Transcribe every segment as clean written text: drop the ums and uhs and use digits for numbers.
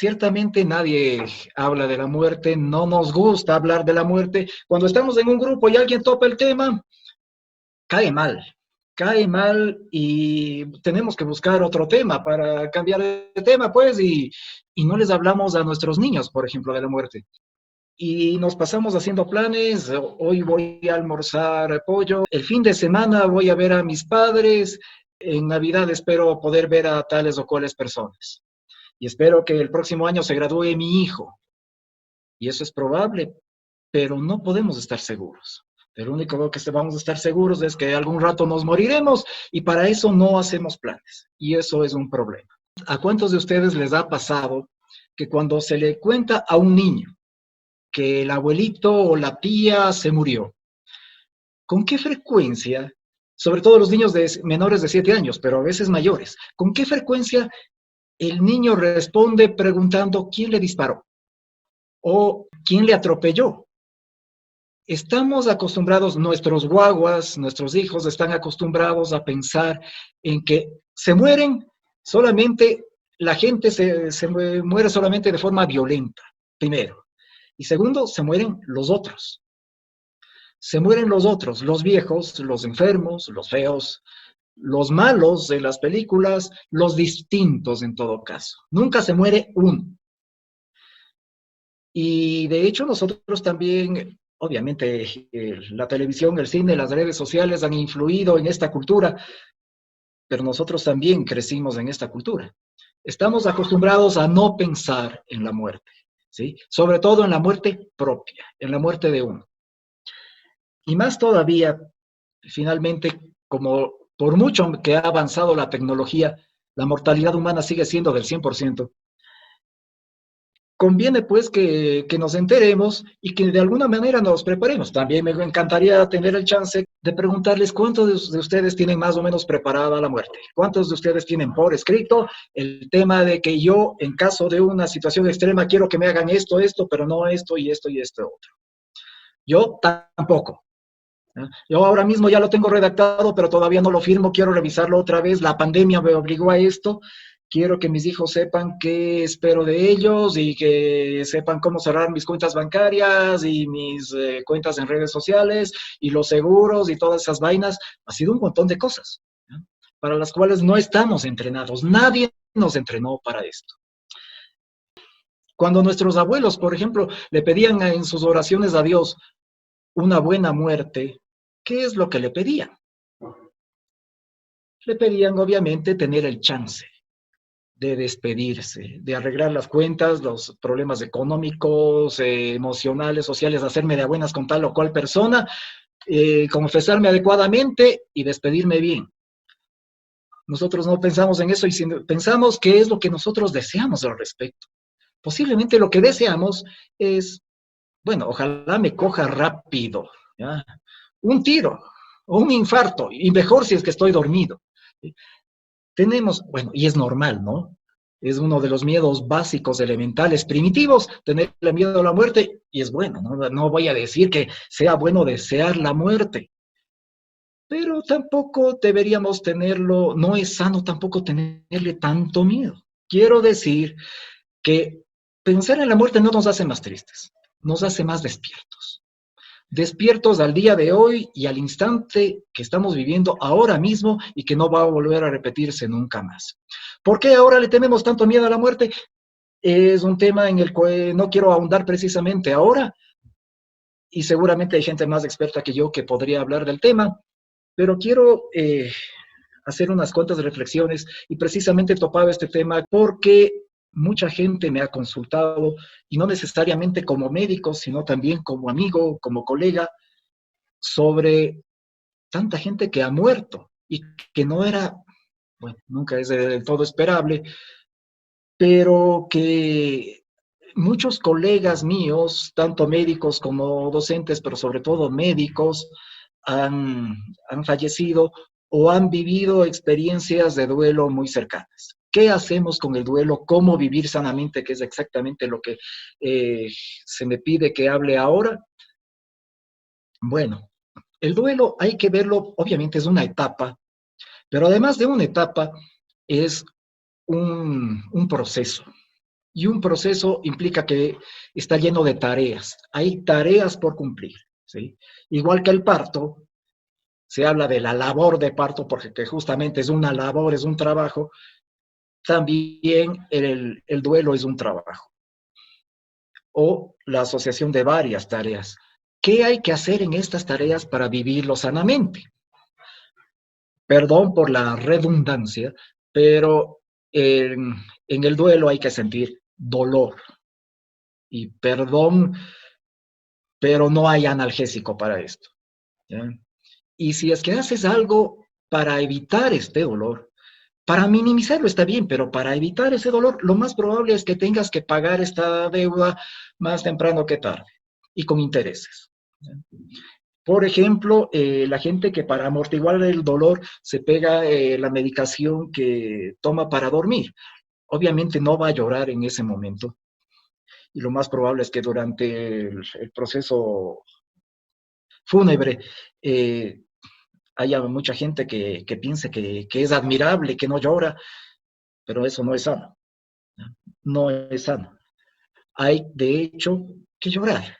ciertamente nadie habla de la muerte, no nos gusta hablar de la muerte. Cuando estamos en un grupo y alguien topa el tema, cae mal, cae mal y tenemos que buscar otro tema para cambiar de tema, pues, y no les hablamos a nuestros niños, por ejemplo, de la muerte. Y nos pasamos haciendo planes, hoy voy a almorzar pollo, el fin de semana voy a ver a mis padres, en Navidad espero poder ver a tales o cuales personas. Y espero que el próximo año se gradúe mi hijo. Y eso es probable, pero no podemos estar seguros. Lo único que vamos a estar seguros es que algún rato nos moriremos y para eso no hacemos planes. Y eso es un problema. ¿A cuántos de ustedes les ha pasado que cuando se le cuenta a un niño que el abuelito o la tía se murió, con qué frecuencia, sobre todo los niños de menores de 7 años, pero a veces mayores, con qué frecuencia el niño responde preguntando quién le disparó o quién le atropelló? Estamos acostumbrados, nuestros guaguas, nuestros hijos están acostumbrados a pensar en que se mueren solamente, la gente se muere solamente de forma violenta, primero. Y segundo, se mueren los otros. Se mueren los otros, los viejos, los enfermos, los feos, los malos de las películas, los distintos en todo caso. Nunca se muere uno. Y de hecho nosotros también, obviamente, la televisión, el cine, las redes sociales han influido en esta cultura, pero nosotros también crecimos en esta cultura. Estamos acostumbrados a no pensar en la muerte, ¿sí? Sobre todo en la muerte propia, en la muerte de uno. Y más todavía, finalmente, como por mucho que ha avanzado la tecnología, la mortalidad humana sigue siendo del 100%. Conviene pues que nos enteremos y que de alguna manera nos preparemos. También me encantaría tener el chance de preguntarles cuántos de ustedes tienen más o menos preparada la muerte. ¿Cuántos de ustedes tienen por escrito el tema de que yo, en caso de una situación extrema, quiero que me hagan esto, pero no esto y esto otro? Yo tampoco. Yo ahora mismo ya lo tengo redactado, pero todavía no lo firmo, quiero revisarlo otra vez. La pandemia me obligó a esto. Quiero que mis hijos sepan qué espero de ellos y que sepan cómo cerrar mis cuentas bancarias y mis cuentas en redes sociales y los seguros y todas esas vainas. Ha sido un montón de cosas, ¿no?, para las cuales no estamos entrenados. Nadie nos entrenó para esto. Cuando nuestros abuelos, por ejemplo, le pedían en sus oraciones a Dios una buena muerte, ¿qué es lo que le pedían? Le pedían, obviamente, tener el chance de despedirse, de arreglar las cuentas, los problemas económicos, emocionales, sociales, hacerme de a buenas con tal o cual persona, confesarme adecuadamente y despedirme bien. Nosotros no pensamos en eso y pensamos qué es lo que nosotros deseamos al respecto. Posiblemente lo que deseamos es, bueno, ojalá me coja rápido, ¿ya?, un tiro o un infarto, y mejor si es que estoy dormido. Tenemos, bueno, y es normal, ¿no? Es uno de los miedos básicos, elementales, primitivos, tenerle miedo a la muerte, y es bueno, ¿no? No voy a decir que sea bueno desear la muerte, pero tampoco deberíamos tenerlo, no es sano tampoco tenerle tanto miedo. Quiero decir que pensar en la muerte no nos hace más tristes, nos hace más despiertos. Despiertos al día de hoy y al instante que estamos viviendo ahora mismo y que no va a volver a repetirse nunca más. ¿Por qué ahora le tenemos tanto miedo a la muerte? Es un tema en el cual no quiero ahondar precisamente ahora, y seguramente hay gente más experta que yo que podría hablar del tema, pero quiero hacer unas cuantas reflexiones y precisamente topaba este tema porque mucha gente me ha consultado, y no necesariamente como médico, sino también como amigo, como colega, sobre tanta gente que ha muerto y que no era, bueno, nunca es del todo esperable, pero que muchos colegas míos, tanto médicos como docentes, pero sobre todo médicos, han, han fallecido o han vivido experiencias de duelo muy cercanas. ¿Qué hacemos con el duelo? ¿Cómo vivir sanamente? Que es exactamente lo que se me pide que hable ahora. Bueno, el duelo hay que verlo, obviamente es una etapa, pero además de una etapa, es un proceso. Y un proceso implica que está lleno de tareas. Hay tareas por cumplir, ¿sí? Igual que el parto, se habla de la labor de parto porque que justamente es una labor, es un trabajo. También el duelo es un trabajo o la asociación de varias tareas. ¿Qué hay que hacer en estas tareas para vivirlo sanamente? Perdón por la redundancia, pero en el duelo hay que sentir dolor. Y perdón, pero no hay analgésico para esto, ¿ya? Y si es que haces algo para evitar este dolor, para minimizarlo está bien, pero para evitar ese dolor, lo más probable es que tengas que pagar esta deuda más temprano que tarde y con intereses, ¿ya? Por ejemplo, la gente que para amortiguar el dolor se pega la medicación que toma para dormir. Obviamente no va a llorar en ese momento y lo más probable es que durante el proceso fúnebre eh, haya mucha gente que piense que es admirable, que no llora, pero eso no es sano, ¿no? No es sano. Hay, de hecho, que llorar.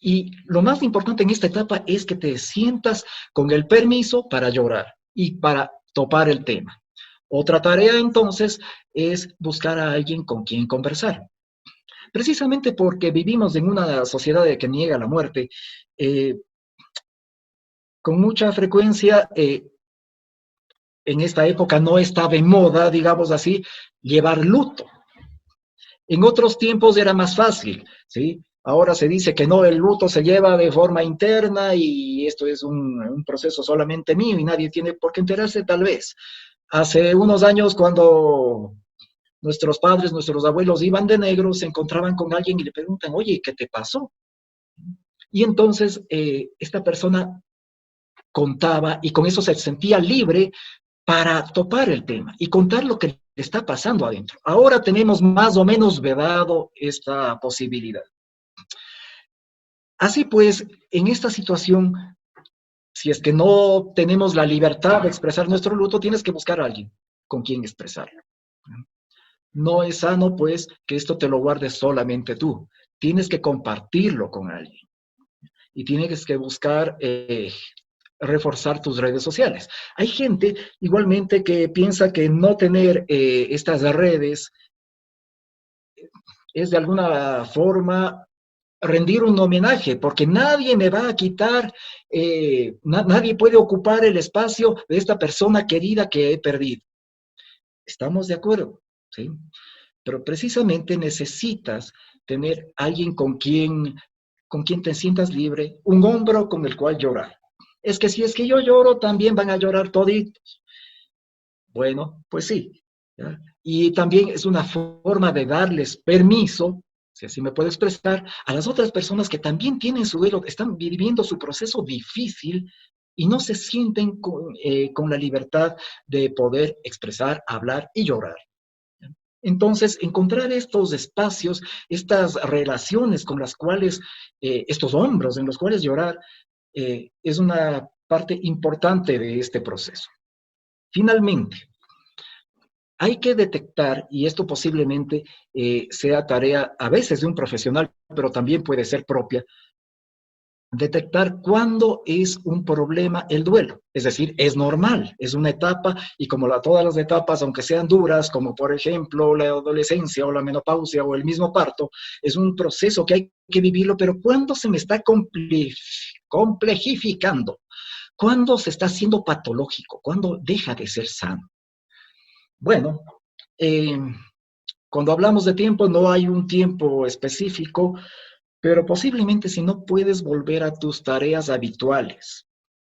Y lo más importante en esta etapa es que te sientas con el permiso para llorar y para topar el tema. Otra tarea entonces es buscar a alguien con quien conversar. Precisamente porque vivimos en una sociedad que niega la muerte, eh, con mucha frecuencia en esta época no estaba en moda, digamos así, llevar luto. En otros tiempos era más fácil, ¿sí? Ahora se dice que no, el luto se lleva de forma interna y esto es un proceso solamente mío y nadie tiene por qué enterarse, tal vez. Hace unos años, cuando nuestros padres, nuestros abuelos iban de negro, se encontraban con alguien y le preguntan, oye, ¿qué te pasó? Y entonces esta persona contaba y con eso se sentía libre para topar el tema y contar lo que le está pasando adentro. Ahora tenemos más o menos vedado esta posibilidad. Así pues, en esta situación, si es que no tenemos la libertad de expresar nuestro luto, tienes que buscar a alguien con quien expresarlo. No es sano, pues, que esto te lo guardes solamente tú. Tienes que compartirlo con alguien y tienes que buscar reforzar tus redes sociales. Hay gente igualmente que piensa que no tener estas redes es de alguna forma rendir un homenaje, porque nadie me va a quitar, nadie puede ocupar el espacio de esta persona querida que he perdido. Estamos de acuerdo, ¿sí? Pero precisamente necesitas tener alguien con quien te sientas libre, un hombro con el cual llorar. Es que si es que yo lloro, también van a llorar toditos. Bueno, pues sí, ¿ya? Y también es una forma de darles permiso, si así me puedo expresar, a las otras personas que también tienen su duelo, están viviendo su proceso difícil y no se sienten con la libertad de poder expresar, hablar y llorar. Entonces, encontrar estos espacios, estas relaciones con las cuales, estos hombros en los cuales llorar, es una parte importante de este proceso. Finalmente, hay que detectar, y esto posiblemente sea tarea a veces de un profesional, pero también puede ser propia, detectar cuándo es un problema el duelo. Es decir, es normal, es una etapa y como todas las etapas, aunque sean duras, como por ejemplo la adolescencia o la menopausia o el mismo parto, es un proceso que hay que vivirlo, pero ¿cuándo se me está complejificando? ¿Cuándo se está haciendo patológico? ¿Cuándo deja de ser sano? Bueno, eh, cuando hablamos de tiempo no hay un tiempo específico, pero posiblemente si no puedes volver a tus tareas habituales,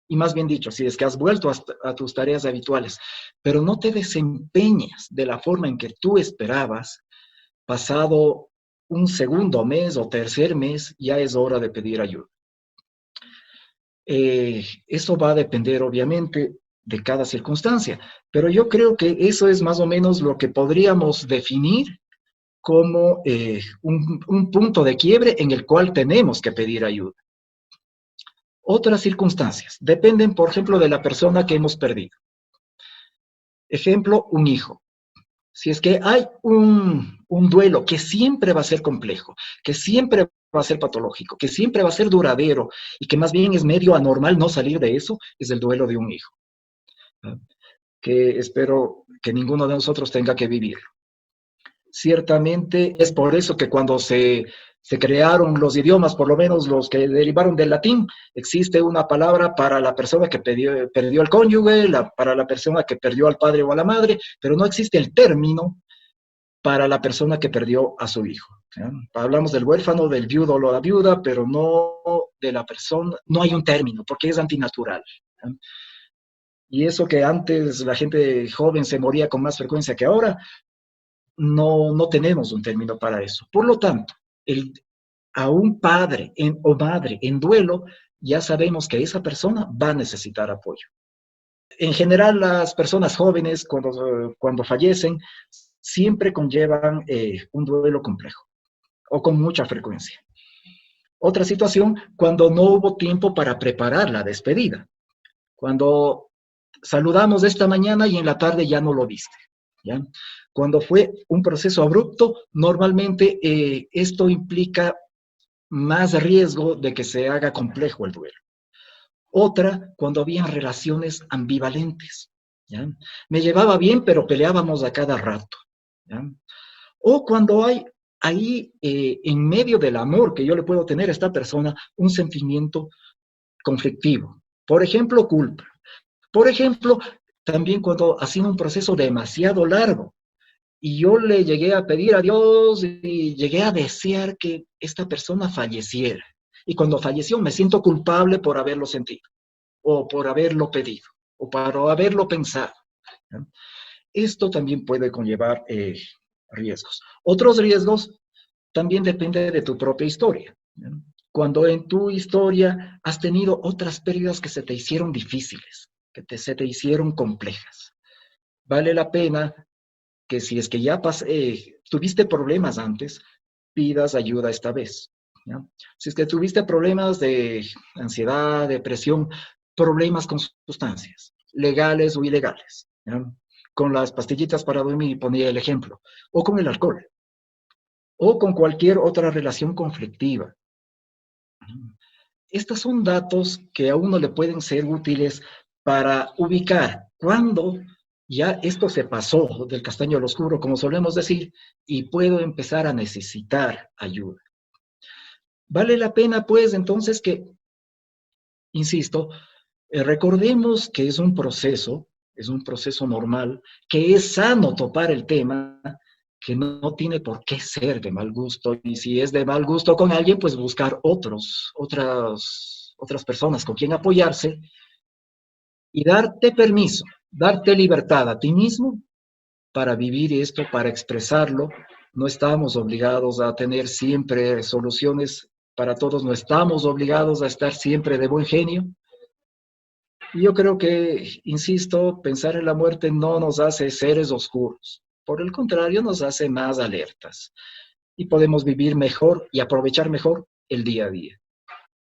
y más bien dicho, si es que has vuelto a tus tareas habituales, pero no te desempeñas de la forma en que tú esperabas, pasado un segundo mes o tercer mes, ya es hora de pedir ayuda. Eso va a depender, obviamente, de cada circunstancia, pero yo creo que eso es más o menos lo que podríamos definir como un punto de quiebre en el cual tenemos que pedir ayuda. Otras circunstancias dependen, por ejemplo, de la persona que hemos perdido. Ejemplo, un hijo. Si es que hay un duelo que siempre va a ser complejo, que siempre va a ser patológico, que siempre va a ser duradero y que más bien es medio anormal no salir de eso, es el duelo de un hijo, ¿no? Que espero que ninguno de nosotros tenga que vivir. Ciertamente es por eso que cuando se crearon los idiomas, por lo menos los que derivaron del latín, existe una palabra para la persona que perdió el cónyuge, para la persona que perdió al padre o a la madre, pero no existe el término para la persona que perdió a su hijo, ¿ya? Hablamos del huérfano, del viudo o la viuda, pero no de la persona, no hay un término, porque es antinatural, ¿ya? Y eso que antes la gente joven se moría con más frecuencia que ahora, no tenemos un término para eso. Por lo tanto, a un padre o madre en duelo, ya sabemos que esa persona va a necesitar apoyo. En general, las personas jóvenes, cuando fallecen, siempre conllevan un duelo complejo o con mucha frecuencia. Otra situación, cuando no hubo tiempo para preparar la despedida. Cuando saludamos esta mañana y en la tarde ya no lo viste, ¿ya? Cuando fue un proceso abrupto, normalmente esto implica más riesgo de que se haga complejo el duelo. Otra, cuando habían relaciones ambivalentes, ¿ya? Me llevaba bien, pero peleábamos a cada rato, ¿ya? O cuando hay ahí, en medio del amor que yo le puedo tener a esta persona, un sentimiento conflictivo. Por ejemplo, culpa. Por ejemplo, también cuando ha sido un proceso demasiado largo y yo le llegué a pedir a Dios y llegué a desear que esta persona falleciera. Y cuando falleció me siento culpable por haberlo sentido, o por haberlo pedido, o por haberlo pensado, ¿no? Esto también puede conllevar riesgos. Otros riesgos también dependen de tu propia historia, ¿no? Cuando en tu historia has tenido otras pérdidas que se te hicieron difíciles, se te hicieron complejas. Vale la pena que si es que ya tuviste problemas antes, pidas ayuda esta vez, ¿ya? Si es que tuviste problemas de ansiedad, depresión, problemas con sustancias, legales o ilegales, ¿ya? Con las pastillitas para dormir, ponía el ejemplo, o con el alcohol, o con cualquier otra relación conflictiva. Estos son datos que a uno le pueden ser útiles para ubicar cuándo ya esto se pasó del castaño al oscuro, como solemos decir, y puedo empezar a necesitar ayuda. Vale la pena, pues, entonces que, insisto, recordemos que es un proceso normal, que es sano topar el tema, que no tiene por qué ser de mal gusto, y si es de mal gusto con alguien, pues buscar otras personas con quien apoyarse y darte permiso, darte libertad a ti mismo para vivir esto, para expresarlo. No estamos obligados a tener siempre soluciones para todos, no estamos obligados a estar siempre de buen genio. Y yo creo que, insisto, pensar en la muerte no nos hace seres oscuros. Por el contrario, nos hace más alertas y podemos vivir mejor y aprovechar mejor el día a día.